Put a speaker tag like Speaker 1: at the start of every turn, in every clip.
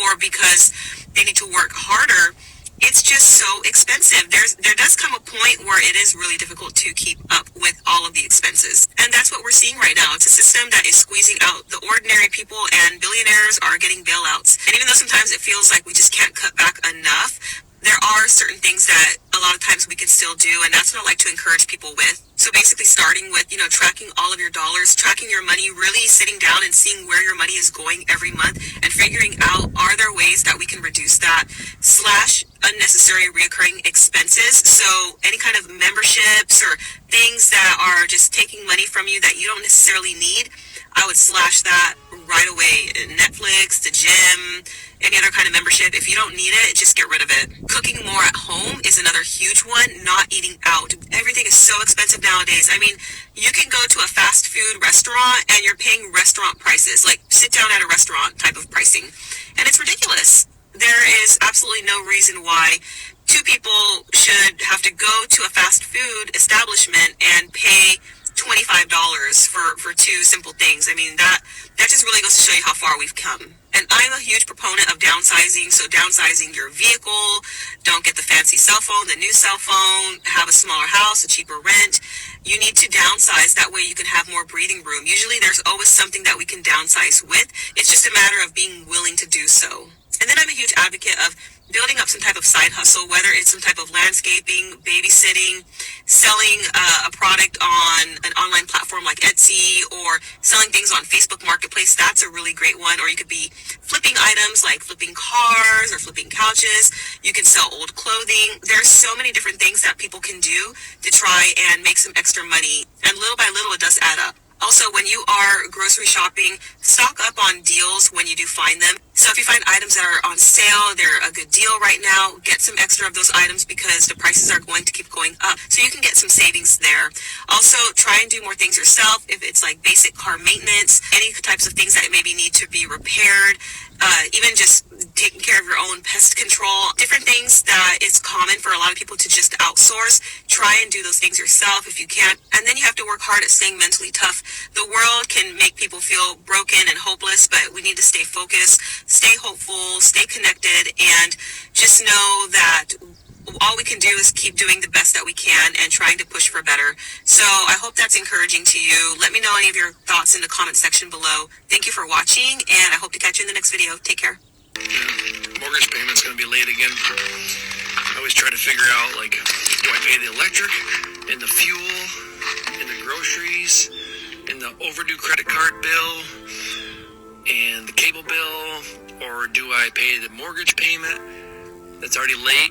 Speaker 1: or because they need to work harder, it's just so expensive. There does come a point where it is really difficult to keep up with all of the expenses. And that's what we're seeing right now. It's a system that is squeezing out the ordinary people, and billionaires are getting bailouts. And even though sometimes it feels like we just can't cut back enough, there are certain things that a lot of times we can still do, and that's what I like to encourage people with. So basically starting with, tracking all of your dollars, tracking your money, really sitting down and seeing where your money is going every month and figuring out, are there ways that we can reduce that, slash unnecessary reoccurring expenses. So any kind of memberships or things that are just taking money from you that you don't necessarily need, I would slash that right away. Netflix, the gym, any other kind of membership. If you don't need it, just get rid of it. Cooking more at home is another huge one. Not eating out. Everything is so expensive nowadays. I mean, you can go to a fast food restaurant and you're paying restaurant prices, like sit down at a restaurant type of pricing. And it's ridiculous. There is absolutely no reason why two people should have to go to a fast food establishment and pay $25 for two simple things. I mean, that just really goes to show you how far we've come. And I'm a huge proponent of downsizing. So downsizing your vehicle, don't get the fancy cell phone, the new cell phone, have a smaller house, a cheaper rent. You need to downsize. That way you can have more breathing room. Usually there's always something that we can downsize with. It's just a matter of being willing to do so. And then I'm a huge advocate of building up some type of side hustle, whether it's some type of landscaping, babysitting, selling a product on an online platform like Etsy, or selling things on Facebook Marketplace. That's a really great one. Or you could be flipping items like flipping cars or flipping couches. You can sell old clothing. There's so many different things that people can do to try and make some extra money. And little by little, it does add up. Also, when you are grocery shopping, stock up on deals when you do find them. So if you find items that are on sale, they're a good deal right now, get some extra of those items because the prices are going to keep going up. So you can get some savings there. Also, try and do more things yourself. If it's like basic car maintenance, any types of things that maybe need to be repaired, even just taking care of your own pest control, different things that it's common for a lot of people to just outsource. Try and do those things yourself if you can. And then you have to work hard at staying mentally tough. The world can make people feel broken and hopeless, but we need to stay focused, stay hopeful, stay connected, and just know that all we can do is keep doing the best that we can and trying to push for better. So I hope that's encouraging to you. Let me know any of your thoughts in the comment section below. Thank you for watching, and I hope to catch you in the next video. Take care.
Speaker 2: Mortgage payment's going to be late again. I always try to figure out, do I pay the electric and the fuel and the groceries and the overdue credit card bill and the cable bill, or do I pay the mortgage payment that's already late,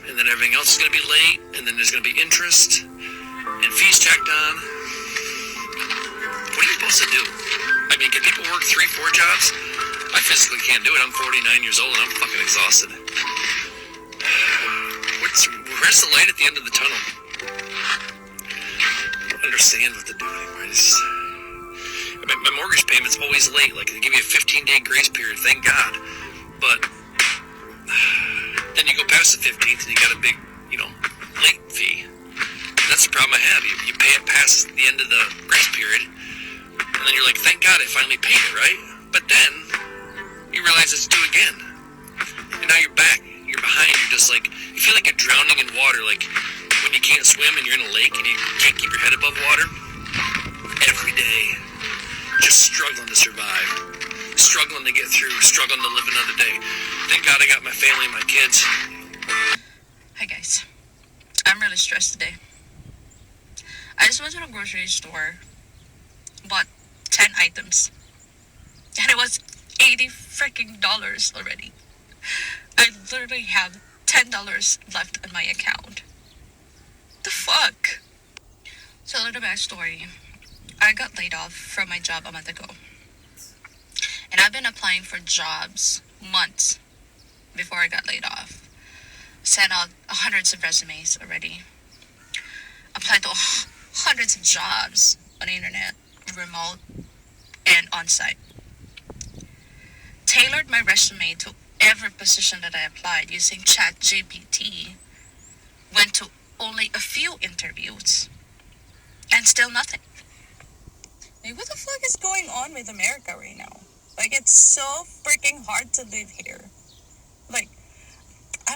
Speaker 2: and then everything else is going to be late, and then there's going to be interest and fees tacked on? What are you supposed to do? I mean, can people work 3-4 jobs? I physically can't do it. I'm 49 years old and I'm fucking exhausted. Where's the light at the end of the tunnel? I don't understand what to do anymore. My mortgage payment's always late. They give you a 15-day grace period, thank God. But then you go past the 15th and you got a big, late fee. That's the problem I have. You pay it past the end of the grace period, and then you're like, thank God I finally paid it, right? But then you realize it's due again. And now you're back. You're behind. You're just you feel like you're drowning in water, when you can't swim and you're in a lake and you can't keep your head above water. Every day, just struggling to survive, struggling to get through, struggling to live another day. Thank God I got my family and my kids.
Speaker 3: Hi guys, I'm really stressed today. I just went to the grocery store, bought 10 items, and it was $80 freaking already. I literally have $10 left in my account. The fuck? So a little backstory. I got laid off from my job a month ago. And I've been applying for jobs months before I got laid off. Sent out hundreds of resumes already. Applied to hundreds of jobs on the internet, remote, and on-site. Tailored my resume to every position that I applied using ChatGPT. Went to only a few interviews. And still nothing. What the fuck is going on with America right now? It's so freaking hard to live here.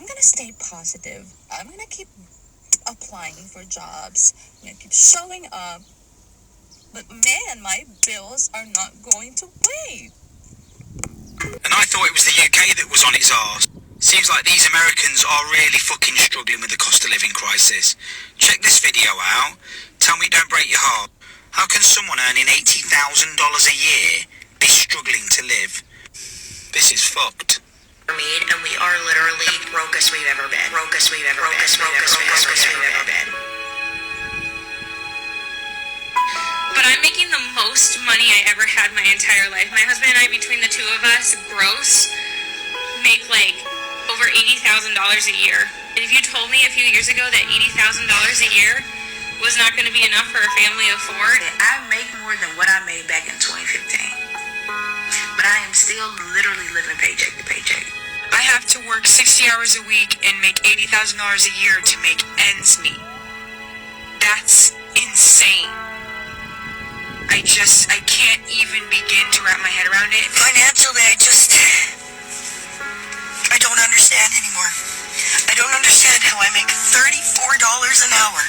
Speaker 3: I'm gonna stay positive. I'm gonna keep applying for jobs. I'm gonna keep showing up. But man, my bills are not going to wait.
Speaker 4: And I thought it was the UK that was on its arse. Seems like these Americans are really fucking struggling with the cost of living crisis. Check this video out. Tell me it don't break your heart. How can someone earning $80,000 a year be struggling to live? This is fucked.
Speaker 1: And we are literally the brokest we've ever been. Brokest we've ever been. But I'm making the most money I ever had my entire life. My husband and I, between the two of us, gross, make like over $80,000 a year. And if you told me a few years ago that $80,000 a year was not going to be enough for a family of four,
Speaker 5: I make more than what I made back in 2015. But I am still literally living paycheck to paycheck.
Speaker 1: I have to work 60 hours a week and make $80,000 a year to make ends meet. That's insane. I can't even begin to wrap my head around it.
Speaker 5: Financially, I don't understand anymore. I don't understand how I make $34 an hour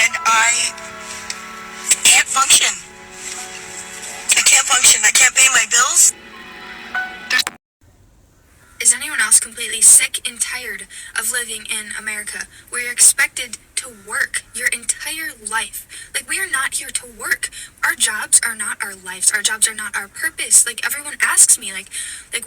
Speaker 5: and I can't function. I can't pay my bills.
Speaker 6: Is anyone else completely sick and tired of living in America where you're expected to work your entire life? Like, we are not here to work. Our jobs are not our lives. Our jobs are not our purpose. Like, everyone asks me, like,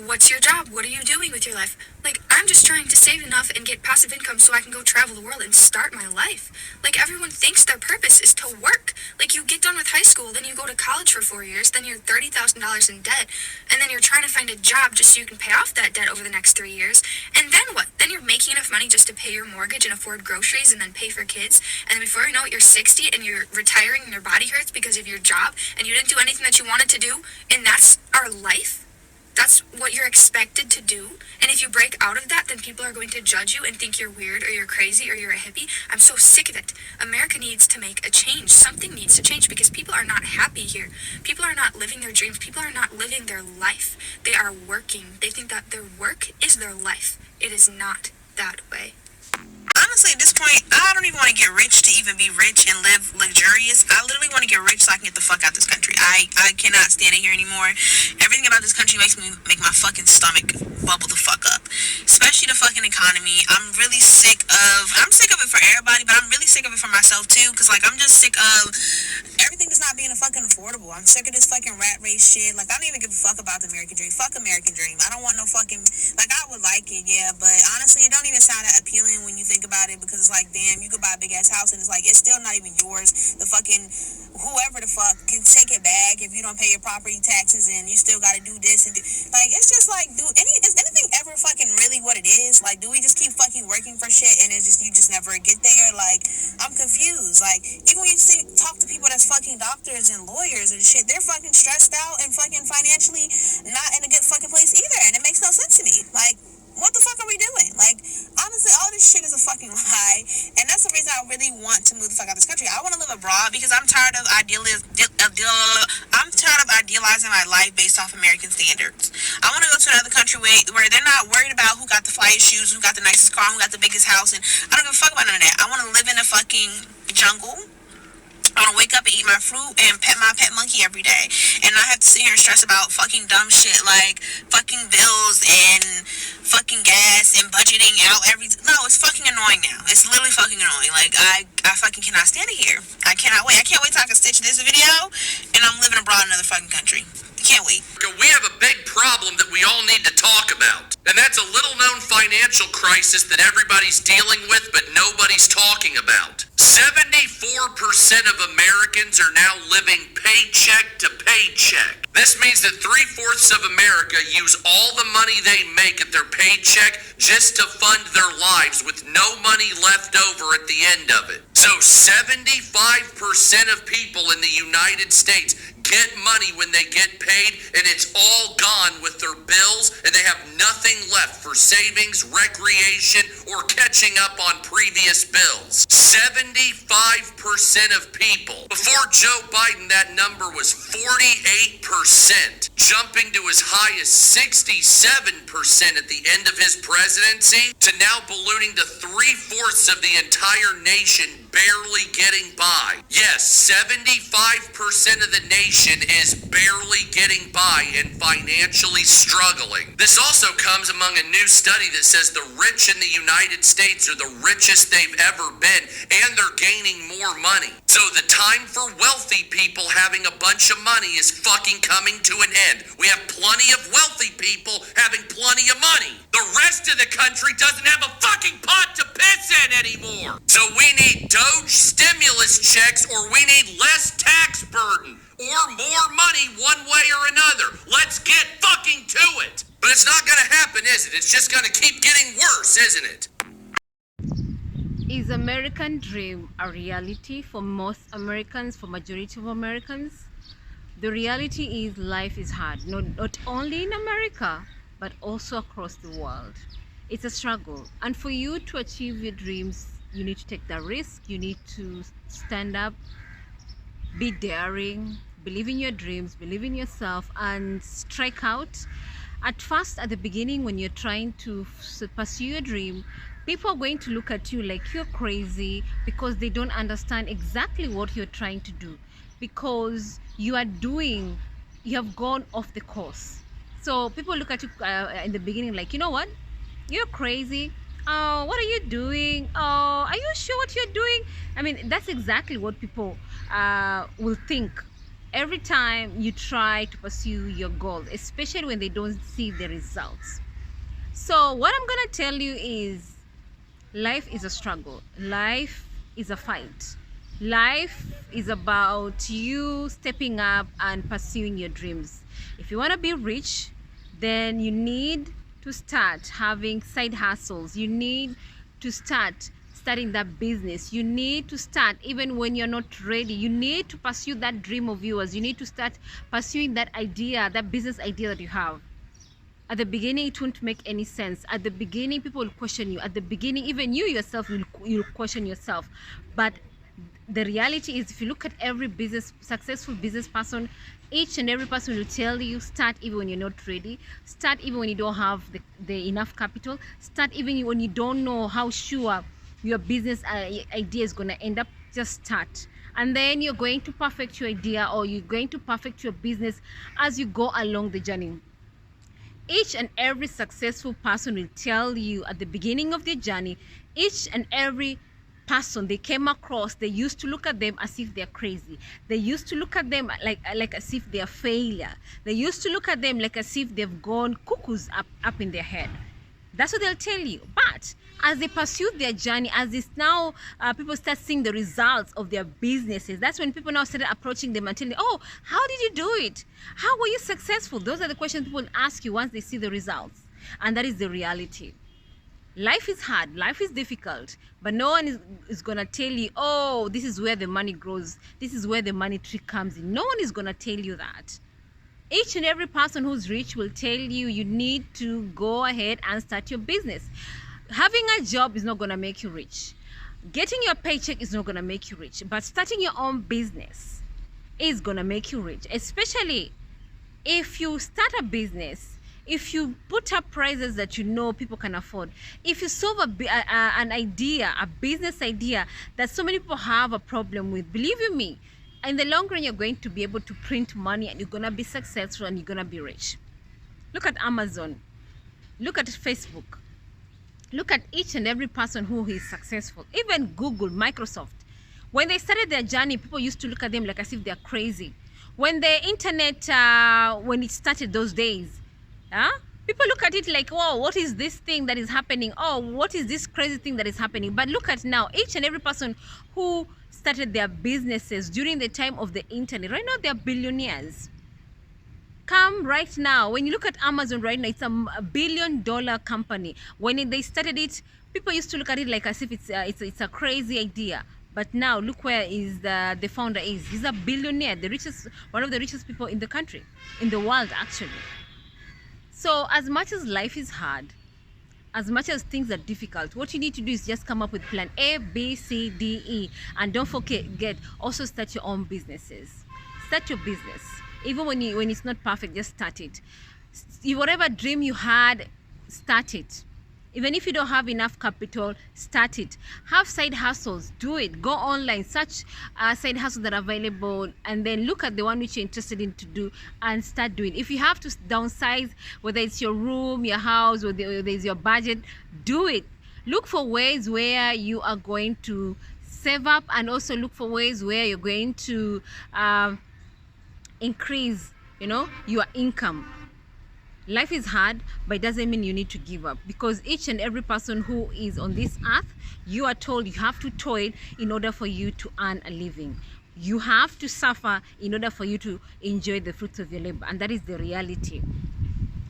Speaker 6: what's your job? What are you doing with your life? Like, I'm just trying to save enough and get passive income so I can go travel the world and start my life. Like, everyone thinks their purpose is to work. Like, you get done with high school, then you go to college for 4 years, then you're $30,000 in debt, and then you're trying to find a job just so you can pay off that debt over the next 3 years. And then what? Then you're making enough money just to pay your mortgage and afford groceries and then pay for kids. And then before you know it, you're 60 and you're retiring and your body hurts because of your job and you didn't do anything that you wanted to do. And that's our life. That's what you're expected to do. And if you break out of that, then people are going to judge you and think you're weird or you're crazy or you're a hippie. I'm so sick of it. America needs to make a change. Something needs to change because people are not happy here. People are not living their dreams. People are not living their life. They are working. They think that their work is their life. It is not that way.
Speaker 1: Honestly, at this point, I don't even want to get rich to even be rich and live luxurious. I literally want to get rich so I can get the fuck out this country. I cannot stand it here anymore. Everything about this country makes me make my fucking stomach bubble the fuck up. Especially the fucking economy. I'm sick of it for everybody, but I'm really sick of it for myself too. Cause like, I'm just sick of everything is not being fucking affordable. I'm sick of this fucking rat race shit. Like, I don't even give a fuck about the American dream. Fuck American dream. I don't want no fucking, like, I would like it, yeah, but honestly, it don't even sound that appealing when you think about it, because it's like, damn, you could buy a big ass house and it's like, it's still not even yours. The fucking whoever the fuck can take it back if you don't pay your property taxes, and you still gotta do this and do, like, it's just like, is anything ever fucking really what it is? Like, do we just keep fucking working for shit and it's just, you just never get there? Like, I'm confused. Like, even when you talk to people that's fucking doctors and lawyers and shit, they're fucking stressed out and fucking financially not in a good fucking place either, and it makes no sense to me. Like, what the fuck are we doing? Like, honestly, all this shit is a fucking lie, and that's the reason I really want to move the fuck out of this country. I want to live abroad because I'm tired of idealizing my life based off American standards. I want to go to another country where they're not worried about who got the flyest shoes, who got the nicest car, who got the biggest house, and I don't give a fuck about none of that. I want to live in a fucking jungle. I want to wake up and eat my fruit and pet my pet monkey every day. And I have to sit here and stress about fucking dumb shit like fucking bills and fucking gas and budgeting out no, it's fucking annoying now. It's literally fucking annoying. Like, I fucking cannot stand it here. I cannot wait. I can't wait till I can stitch this video and I'm living abroad in another fucking country. Can't wait.
Speaker 2: We have a big problem that we all need to talk about. And that's a little-known financial crisis that everybody's dealing with, but nobody's talking about. 74% of Americans are now living paycheck to paycheck. This means that 3/4 of America use all the money they make at their paycheck just to fund their lives with no money left over at the end of it. So 75% of people in the United States
Speaker 7: get money when they get paid, and it's all gone with their bills, and they have nothing left for savings, recreation, or catching up on previous bills. 75% of people. Before Joe Biden, that number was 48%, jumping to as high as 67% at the end of his presidency, to now ballooning to 3/4 of the entire nation barely getting by. Yes, 75% of the nation is barely getting by and financially struggling. This also comes among a new study that says the rich in the United States are the richest they've ever been, and they're gaining more money. So the time for wealthy people having a bunch of money is fucking coming to an end. We have plenty of wealthy people having plenty of money. The rest of the country doesn't have a fucking pot to piss in anymore. So we need Doge stimulus checks, or we need less tax burden, or more money one way or another. Let's get fucking to it. But it's not gonna happen, is it? It's just gonna keep getting worse, isn't it?
Speaker 8: Is American dream a reality for most Americans, for majority of Americans? The reality is life is hard, not only in America, but also across the world. It's a struggle. And for you to achieve your dreams, you need to take the risk, you need to stand up, be daring, believe in your dreams, believe in yourself, and strike out. At first, at the beginning, when you're trying to pursue your dream, people are going to look at you like you're crazy, because they don't understand exactly what you're trying to do, because you have gone off the course. So people look at you in the beginning like, you know what, you're crazy. Oh, what are you doing? Oh, are you sure what you're doing? I mean, that's exactly what people will think every time you try to pursue your goals, especially when they don't see the results. So what I'm gonna tell you is, life is a struggle. Life is a fight. Life is about you stepping up and pursuing your dreams. If you want to be rich, then you need to start having side hustles. You need to start starting that business. You need to start even when you're not ready. You need to pursue that dream of yours. You need to start pursuing that idea, that business idea that you have. At the beginning, it won't make any sense. At the beginning, people will question you. At the beginning, even you yourself you'll question yourself. But the reality is, if you look at every successful business person, each and every person will tell you, start even when you're not ready. Start even when you don't have the enough capital. Start even when you don't know how sure your business idea is going to end up. Just start. And then you're going to perfect your idea, or you're going to perfect your business as you go along the journey. Each and every successful person will tell you at the beginning of their journey, each and every person they came across, they used to look at them as if they're crazy. They used to look at them like as if they're failure. They used to look at them like as if they've gone cuckoos up in their head. That's what they'll tell you. But as they pursue their journey, as it's now people start seeing the results of their businesses, that's when people now started approaching them and telling, oh, how did you do it? How were you successful? Those are the questions people ask you once they see the results. And that is the reality. Life is hard, life is difficult, but no one is going to tell you, oh, this is where the money grows, this is where the money tree comes in. No one is going to tell you that. Each and every person who's rich will tell you, you need to go ahead and start your business. Having a job is not going to make you rich. Getting your paycheck is not going to make you rich, but starting your own business is going to make you rich, especially if you start a business. If you put up prices that you know people can afford, if you solve an idea, a business idea that so many people have a problem with, believe you me, in the long run, you're going to be able to print money, and you're going to be successful, and you're going to be rich. Look at Amazon. Look at Facebook. Look at each and every person who is successful. Even Google, Microsoft. When they started their journey, people used to look at them like as if they're crazy. When the internet, when it started those days, people look at it like, oh, what is this thing that is happening? Oh, what is this crazy thing that is happening? But look at now, each and every person who started their businesses during the time of the internet, right now they're billionaires. Come right now, when you look at Amazon right now, it's a $1 billion company. When they started it, people used to look at it like as if it's a crazy idea. But now look where is the founder is. He's a billionaire, one of the richest people in the country, in the world actually. So as much as life is hard, as much as things are difficult, what you need to do is just come up with plan A, B, C, D, E. And don't forget, also start your own businesses. Start your business. Even when it's not perfect, just start it. Whatever dream you had, start it. Even if you don't have enough capital, start it. Have side hustles, do it. Go online, search side hustles that are available, and then look at the one which you're interested in to do and start doing. If you have to downsize, whether it's your room, your house, or there's your budget, do it. Look for ways where you are going to save up, and also look for ways where you're going to increase, your income. Life is hard, but it doesn't mean you need to give up, because each and every person who is on this earth, you are told you have to toil in order for you to earn a living. You have to suffer in order for you to enjoy the fruits of your labor, and that is the reality.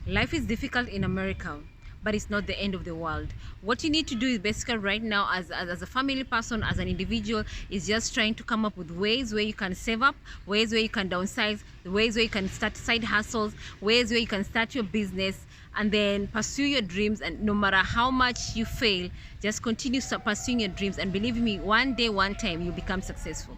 Speaker 8: Life is difficult in America, but it's not the end of the world. What you need to do is basically right now, as a family person, as an individual, is just trying to come up with ways where you can save up, ways where you can downsize, ways where you can start side hustles, ways where you can start your business, and then pursue your dreams. And no matter how much you fail, just continue pursuing your dreams, and believe me, one day, one time, you'll become successful.